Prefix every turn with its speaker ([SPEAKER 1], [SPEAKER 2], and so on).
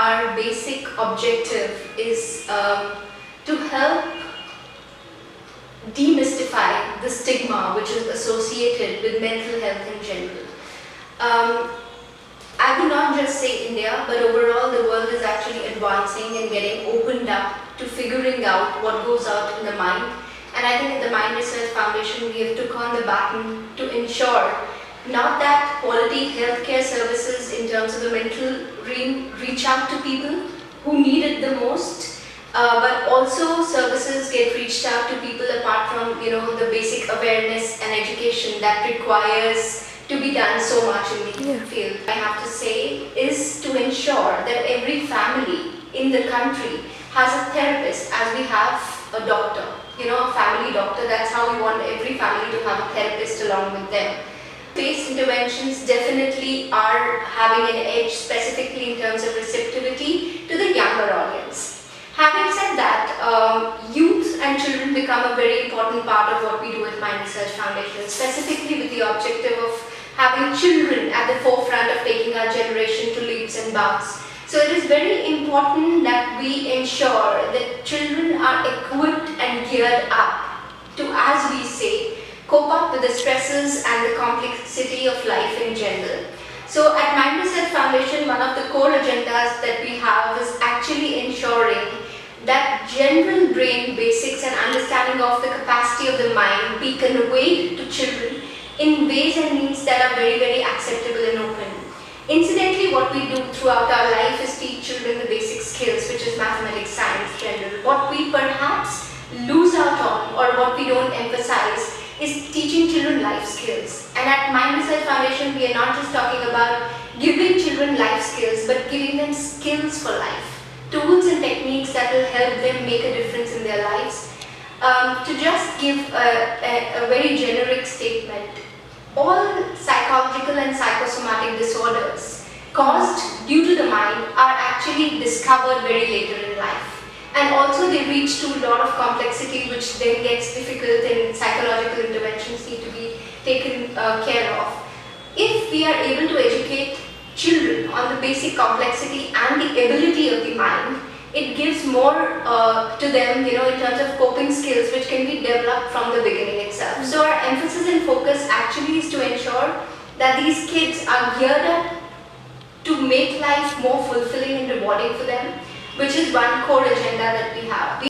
[SPEAKER 1] our basic objective is to help demystify the stigma which is associated with mental health in general. I would not just say India, but overall the world is actually advancing and getting opened up to figuring out what goes out in the mind. And I think at the Mind Research Foundation we have took on the baton to ensure not that quality healthcare services in terms of the mental reach out to people who need it the most, but also services get reached out to people apart from the basic awareness and education that requires to be done so much in the field. I have to say is to ensure that every family in the country has a therapist as we have a doctor, a family doctor. That's how we want every family to have a therapist along with them. Face interventions definitely are having an edge specifically in terms of receptivity to the younger audience. Having said that, youth and children become a very important part of what we do at Mind Research Foundation, specifically with the objective of having children at the forefront of taking our generation to leaps and bounds. So it is very important that we ensure that children are equipped and geared up to, as we say, cope up with the stresses and the complexity of life in general. So at Mind Research Foundation, one of the core agendas that we have is actually ensuring that general brain basics and understanding of the capacity of the mind be conveyed to children in ways and means that are very, very acceptable and open. Incidentally, what we do throughout our life is teach children the basic skills, which is mathematics, science, general. What we perhaps lose out on or what we don't emphasize is teaching children life skills. And at Mind Research Foundation, we are not just talking about giving children life skills, but giving them skills for life. Tools and techniques that will help them make a difference in their lives. To just give a very generic statement, all psychological and psychosomatic disorders caused due to the mind are actually discovered very later in life. And also they reach to a lot of complexity which then gets difficult and psychological interventions need to be taken care of. If we are able to educate children on the basic complexity and the ability of the mind, it gives more to them, in terms of coping skills which can be developed from the beginning itself. So our emphasis and focus actually is to ensure that these kids are geared up to make life more fulfilling and rewarding for them, which is one core agenda that we have.